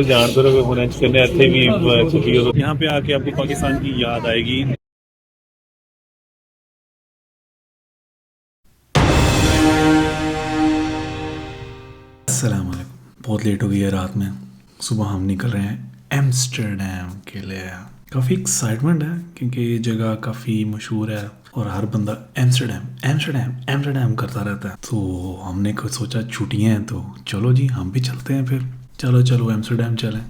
जानते रहो होना करने ਇੱਥੇ ਵੀ यहाँ पे आके आपको पाकिस्तान की याद आएगी। अस्सलाम वालेकुम। बहुत लेट हो गई है रात में। सुबह हम निकल रहे हैं एम्स्टर्डम के लिए। काफ़ी एक्साइटमेंट है क्योंकि ये जगह काफ़ी मशहूर है और हर बंदा एम्स्टर्डम एम्स्टर्डम एम्स्टर्डम करता रहता है। तो हमने कुछ सोचा छुट्टियाँ हैं तो चलो जी हम भी चलते हैं फिर। चलो चलो एम्स्टर्डम चलें।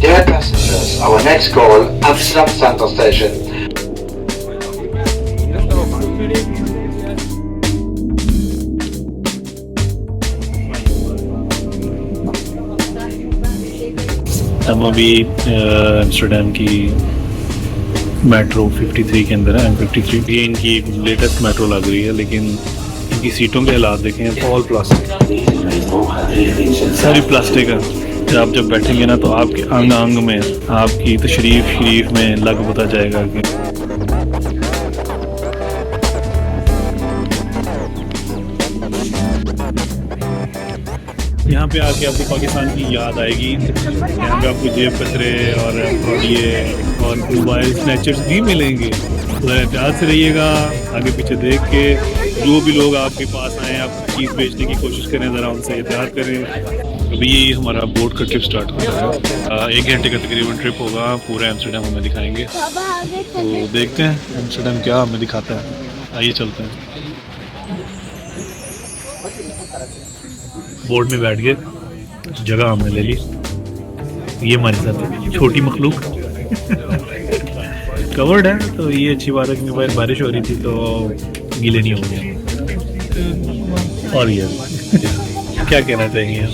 Dear passengers, our next call, Amsterdam Central Station. हम अभी एम्स्टर्डम की मेट्रो 53 के अंदर है। M53 ये इनकी लेटेस्ट मेट्रो लग रही है, लेकिन इनकी सीटों के हालात देखें, ऑल प्लास्टिक, सारी प्लास्टिक है। आप जब बैठेंगे ना तो आपके अंग अंग में आपकी तशरीफ में लग पता जाएगा कि यहाँ पे आके आपको पाकिस्तान की याद आएगी। यहाँ पे आपको जेब कतरे और और मोबाइल स्नैचर्स भी मिलेंगे। तो एहतियात से रहिएगा, आगे पीछे देख के जो भी लोग आपके पास आए आप चीज़ बेचने की कोशिश करें, ज़रा उनसे एहतियात करें। अभी ये हमारा बोट का ट्रिप स्टार्ट हो रहा है। 1 घंटे का तकरीबन ट्रिप होगा। पूरा एम्स्टर्डम हमें दिखाएंगे, तो देखते हैं एम्स्टर्डम क्या हमें दिखाता है। आइए चलते हैं। बोट में बैठ गए, जगह हमने ले ली। ये हमारे साथ छोटी मखलूक कवर्ड है, तो ये अच्छी बात है क्योंकि बारिश हो रही थी तो गीले नहीं होंगे। और ये क्या कहना चाहेंगे आप?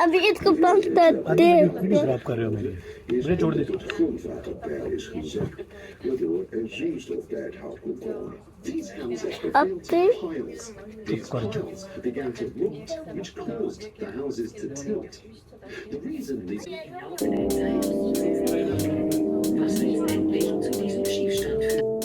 अभी इसको पंप करते हैं। ड्रॉप कर रहे हो मेरे मुझे छोड़ दे अब फिर began to rot, which caused the houses to tilt. The reason these was letztendlich zu diesem Schiefstand führte.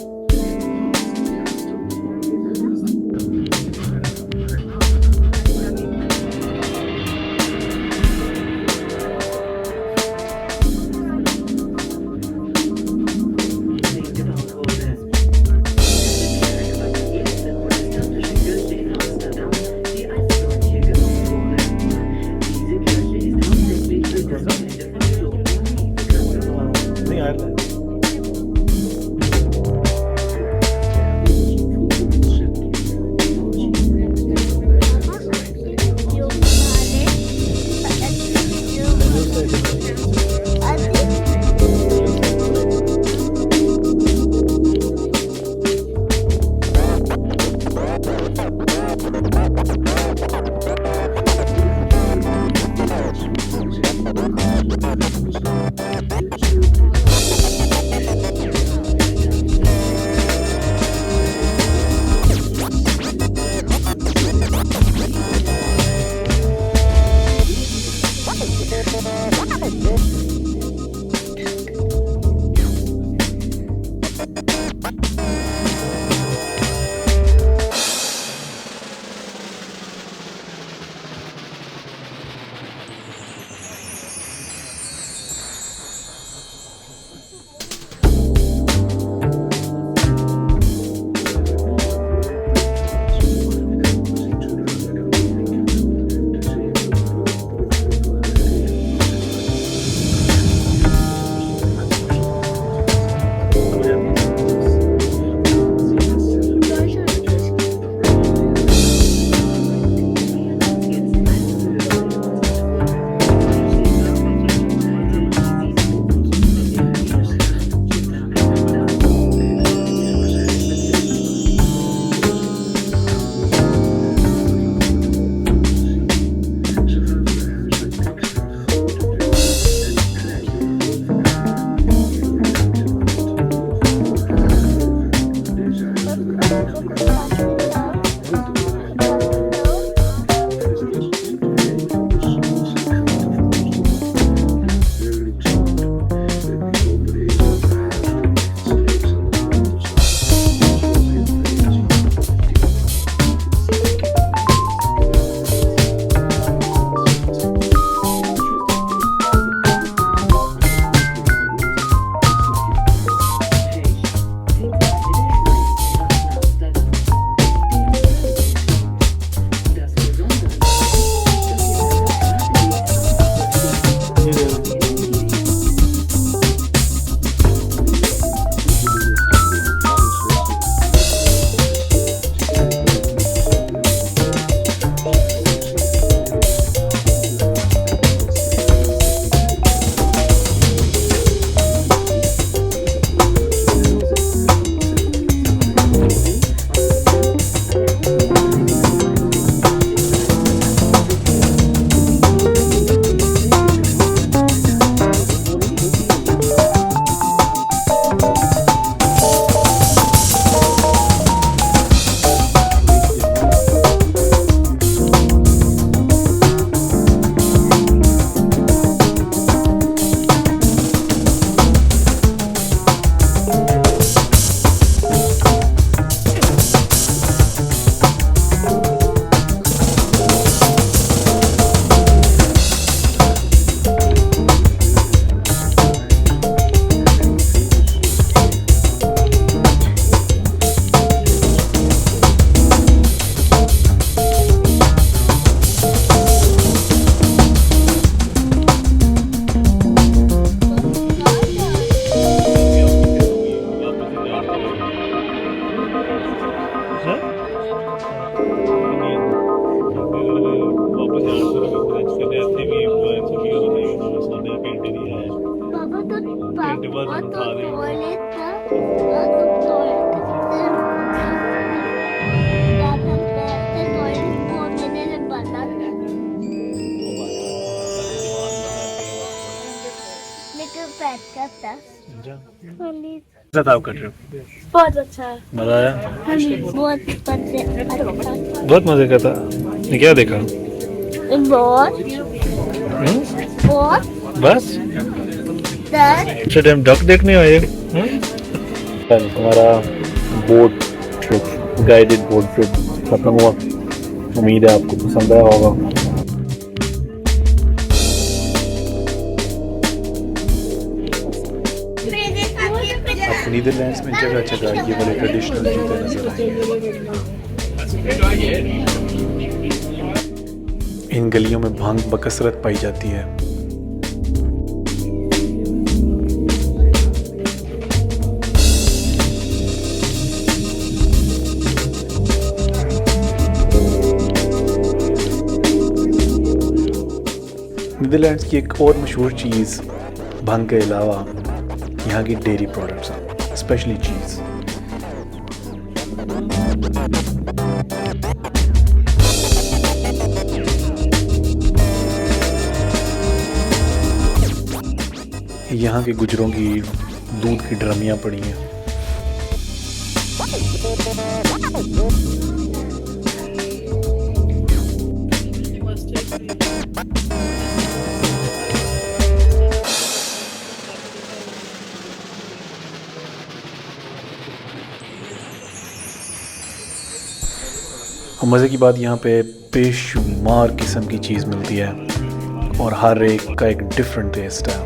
नहीं आया लगता है। हाँ जी, कैसा था आपका ट्रिप? बहुत अच्छा है। मजा आया? हाँ जी, बहुत अच्छा। बहुत मजे का था। ने क्या देखा? बहुत बहुत बस दस एम्स्टर्डम डक देखने आए? कल हमारा boat trip, guided boat trip खत्म हुआ। उम्मीद है आपको पसंद आया होगा। आपको नीदरलैंड्स में जगह जगह ये वाले ट्रेडिशनल जूते नजर आएंगे। इन गलियों में भांग बकसरत पाई जाती है। नीदरलैंड्स की एक और मशहूर चीज़ भांग के अलावा यहाँ की डेयरी प्रोडक्ट्स हैं, स्पेशली चीज़। यहाँ के गुजरों की दूध की ड्रमियाँ पड़ी हैं। और मज़े की बात यहाँ पे बेशुमार किस्म की चीज़ मिलती है और हर एक का एक डिफरेंट टेस्ट है।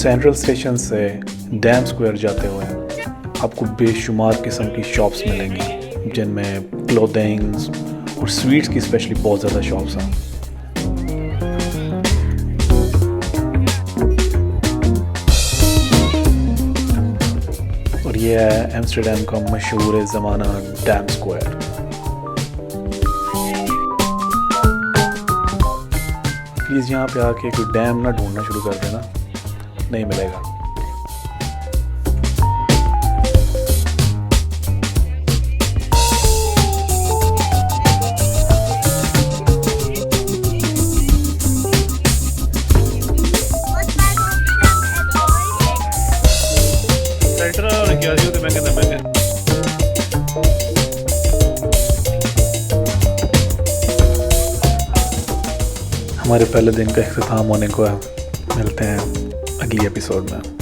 सेंट्रल स्टेशन से डैम स्क्वायर जाते हुए आपको बेशुमार किस्म की शॉप्स मिलेंगी, जिनमें क्लोथिंग्स और स्वीट्स की स्पेशली बहुत ज़्यादा शॉप्स हैं। और ये है एम्स्टर्डम का मशहूर ज़माना डैम स्क्वायर। प्लीज़ यहाँ पे आके कोई डैम ना ढूंढना शुरू कर देना, नहीं मिलेगा। हमारे पहले दिन का इख्तिताम होने को है। मिलते हैं अगली एपिसोड में।